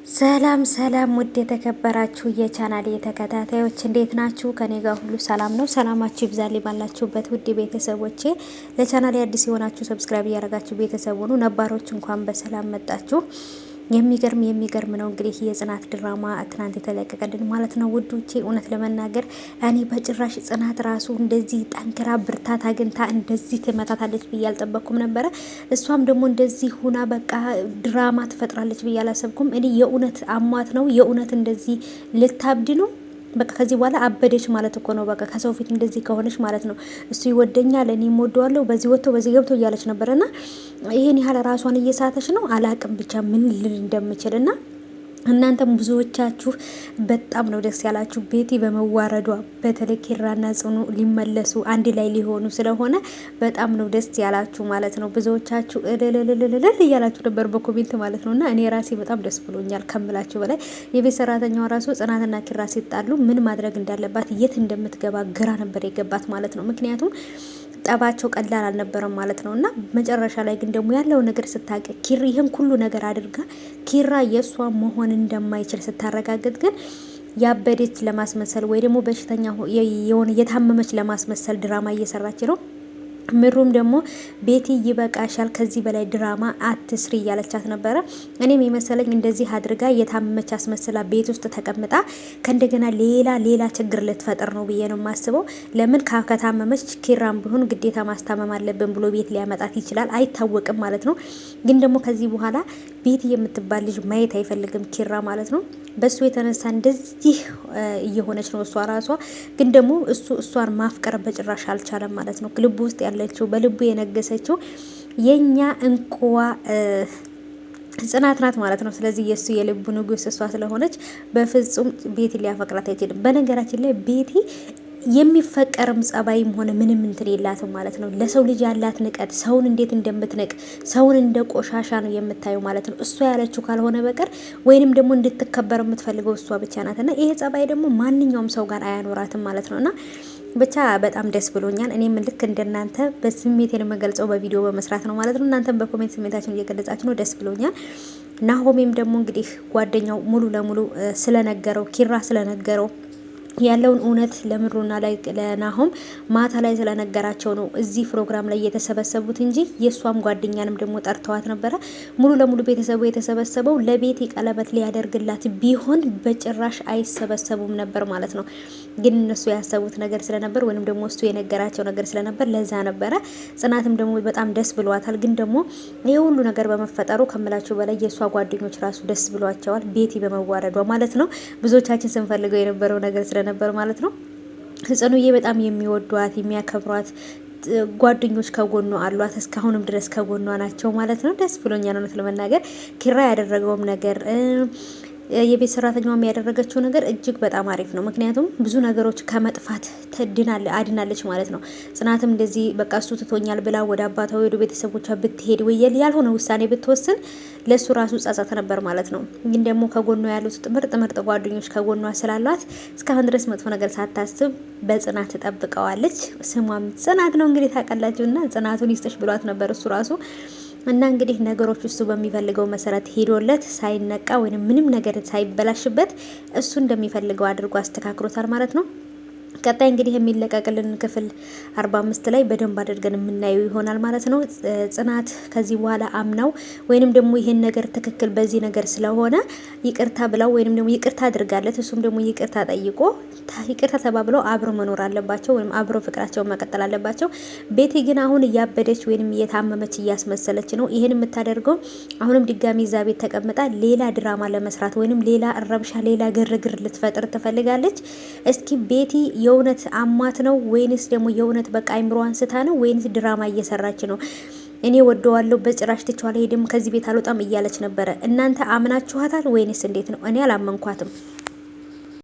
ሰላም ሰላም ውድ የተከበራችሁ የቻናሌ ተከታታዮች እንዴት ናችሁ? ከኔ ጋር ሁሉ ሰላም ነው። ሰላማችሁ ይብዛልኝ ባላችሁበት ውድ ቤተሰቦቼ። ለቻናሌ አዲስ የሆናችሁ ሰብስክራይብ እያደረጋችሁ ቤተሰቡ ነው። ነባሮች እንኳን በሰላም መጣችሁ። የሚገርም ነው እንግዲህ የጽናት ድራማ ትናንት የተለቀቀልን ማለት ነው ውዶቼ። እውነት ለመናገር እኔ በጭራሽ ጽናት ራሱ እንደዚህ ጠንክራ ብርታት አግኝታ እንደዚህ ትመታታለች ብዬ አልጠበቅኩም ነበረ። እሷም ደግሞ እንደዚህ ሁና በቃ ድራማ ትፈጥራለች ብዬ አላሰብኩም። እኔ የእውነት አሟት ነው የእውነት እንደዚህ ልታብድ ነው። በቃ ከዚህ በኋላ አበደች ማለት እኮ ነው። በቃ ከሰው ፊት እንደዚህ ከሆነች ማለት ነው እሱ ይወደኛል እኔም ወደዋለሁ በዚህ ወጥቶ በዚህ ገብቶ እያለች ነበርና ይሄን ያህል ራሷን እየሳተች ነው። አላቅም ብቻ ምን ልል እንደምችልና እናንተም ብዙዎቻችሁ በጣም ነው ደስ ያላችሁ ቤቲ በመዋረዷ። በተለይ ኪራና ጽኑ ሊመለሱ አንድ ላይ ሊሆኑ ስለሆነ በጣም ነው ደስ ያላችሁ ማለት ነው። ብዙዎቻችሁ እልልልልል እያላችሁ ነበር በኮሜንት ማለት ነውና እኔ ራሴ በጣም ደስ ብሎኛል ከምላችሁ በላይ። የቤት ሰራተኛዋ ራሱ ጽናትና ኪራ ሲጣሉ ምን ማድረግ እንዳለባት የት እንደምትገባ ግራ ነበር የገባት ማለት ነው። ምክንያቱም ጠባቸው ቀላል አልነበረም ማለት ነው። እና መጨረሻ ላይ ግን ደግሞ ያለው ነገር ስታውቅ ኪራ ይህን ሁሉ ነገር አድርጋ ኪራ የእሷ መሆን እንደማይችል ስታረጋግጥ ግን ያበደች ለማስመሰል ወይ ደግሞ በሽተኛ የሆነ የታመመች ለማስመሰል ድራማ እየሰራች ነው። ምሩም ደግሞ ቤቲ ይበቃሻል፣ ከዚህ በላይ ድራማ አትስሪ እያለቻት ነበረ። እኔም የመሰለኝ እንደዚህ አድርጋ የታመመች አስመስላ ቤት ውስጥ ተቀምጣ ከእንደገና ሌላ ችግር ልትፈጥር ነው ብዬ ነው የማስበው። ለምን ከታመመች ኪራም ቢሆን ግዴታ ማስታመም አለብን ብሎ ቤት ሊያመጣት ይችላል፣ አይታወቅም ማለት ነው። ግን ደግሞ ከዚህ በኋላ ቤቲ የምትባል ልጅ ማየት አይፈልግም ኪራ ማለት ነው። በሱ የተነሳ እንደዚህ እየሆነች ነው እሷ ራሷ። ግን ደግሞ እሷን ማፍቀር በጭራሽ አልቻለም ማለት ነው። ልቡ ውስጥ ያለችው በልቡ የነገሰችው የኛ እንቁዋ ጽናት ናት ማለት ነው። ስለዚህ የሱ የልቡ ንጉስ እሷ ስለሆነች በፍጹም ቤቲ ሊያፈቅራት አይችልም። በነገራችን ላይ ቤቲ የሚፈቀርም ጸባይም ሆነ ምንም እንትን የላትም ማለት ነው። ለሰው ልጅ ያላት ንቀት ሰውን እንዴት እንደምትንቅ ሰውን እንደ ቆሻሻ ነው የምታየው ማለት ነው። እሷ ያለችው ካልሆነ በቀር ወይንም ደግሞ እንድትከበር የምትፈልገው እሷ ብቻ ናት። እና ይሄ ጸባይ ደግሞ ማንኛውም ሰው ጋር አያኖራትም ማለት ነው። እና ብቻ በጣም ደስ ብሎኛል። እኔም ልክ እንደናንተ በስሜቴን የምገልጸው በቪዲዮ በመስራት ነው ማለት ነው። እናንተም በኮሜንት ስሜታችሁን እየገለጻችሁ ነው። ደስ ብሎኛል። ናሆሜም ደግሞ እንግዲህ ጓደኛው ሙሉ ለሙሉ ስለነገረው ኪራ ስለነገረው ያለውን እውነት ለምሩና ላይ ለናሆም ማታ ላይ ስለነገራቸው ነው እዚህ ፕሮግራም ላይ የተሰበሰቡት እንጂ የሷም ጓደኛንም ደግሞ ጠርተዋት ነበረ። ሙሉ ለሙሉ ቤተሰቡ የተሰበሰበው ለቤቲ ቀለበት ሊያደርግላት ቢሆን በጭራሽ አይሰበሰቡም ነበር ማለት ነው። ግን እነሱ ያሰቡት ነገር ስለነበር ወይንም ደግሞ እሱ የነገራቸው ነገር ስለነበር ለዛ ነበረ። ጽናትም ደግሞ በጣም ደስ ብሏታል። ግን ደግሞ ይሄ ሁሉ ነገር በመፈጠሩ ከምላችሁ በላይ የሷ ጓደኞች ራሱ ደስ ብሏቸዋል ቤቲ በመዋረዷ ማለት ነው። ብዙዎቻችን ስንፈልገው የነበረው ነገር ነበር ማለት ነው። ጽኑዬ በጣም የሚወዷት የሚያከብሯት ጓደኞች ከጎኗ አሏት። እስካሁንም ድረስ ከጎኗ ናቸው ማለት ነው። ደስ ብሎኛል እውነት ለመናገር ኪራ ያደረገውም ነገር የቤት ሰራተኛዋም ያደረገችው ነገር እጅግ በጣም አሪፍ ነው። ምክንያቱም ብዙ ነገሮች ከመጥፋት አድናለች ማለት ነው። ጽናትም እንደዚህ በቃ እሱ ትቶኛል ብላ ወደ አባቷ ወደ ቤተሰቦቿ ብትሄድ ወይ ያልሆነ ውሳኔ ብትወስን ለሱ ራሱ ጸጸት ነበር ማለት ነው። ግን ደግሞ ከጎኗ ያሉት ምርጥ ጓደኞች ከጎኗ ስላሏት እስካሁን ድረስ መጥፎ ነገር ሳታስብ በጽናት ተጠብቀዋለች። ስሟም ጽናት ነው እንግዲህ ታውቃላችሁና ጽናቱን ይስጥሽ ብሏት ነበር እሱ ራሱ እና እንግዲህ ነገሮች እሱ በሚፈልገው መሰረት ሄዶለት ሳይነቃ ወይንም ምንም ነገር ሳይበላሽበት እሱ እንደሚፈልገው አድርጎ አስተካክሎታል ማለት ነው። ቀጣይ እንግዲህ የሚለቀቅልን ክፍል 45 ላይ በደንብ አድርገን የምናየው ይሆናል ማለት ነው። ጽናት ከዚህ በኋላ አምናው ወይንም ደግሞ ይሄን ነገር ትክክል በዚህ ነገር ስለሆነ ይቅርታ ብላው ወይንም ደግሞ ይቅርታ አድርጋለት እሱም ደግሞ ይቅርታ ጠይቆ ይቅርታ ተባብለው አብሮ መኖር አለባቸው ወይንም አብሮ ፍቅራቸውን መቀጠል አለባቸው። ቤቲ ግን አሁን እያበደች ወይንም እየታመመች እያስመሰለች ነው። ይሄን የምታደርገው አሁንም ድጋሚ እዛ ቤት ተቀምጣ ሌላ ድራማ ለመስራት ወይንም ሌላ ረብሻ ሌላ ግርግር ልትፈጥር ትፈልጋለች። እስኪ ቤቲ የእውነት አሟት ነው ወይንስ ደግሞ የእውነት በቃ አይምሮዋን ስታ ነው ወይንስ ድራማ እየሰራች ነው? እኔ ወደዋለሁ በጭራሽ ትቻለ ሄድም ከዚህ ቤት አልወጣም እያለች ነበረ። እናንተ አምናችኋታል ወይንስ እንዴት ነው? እኔ አላመንኳትም።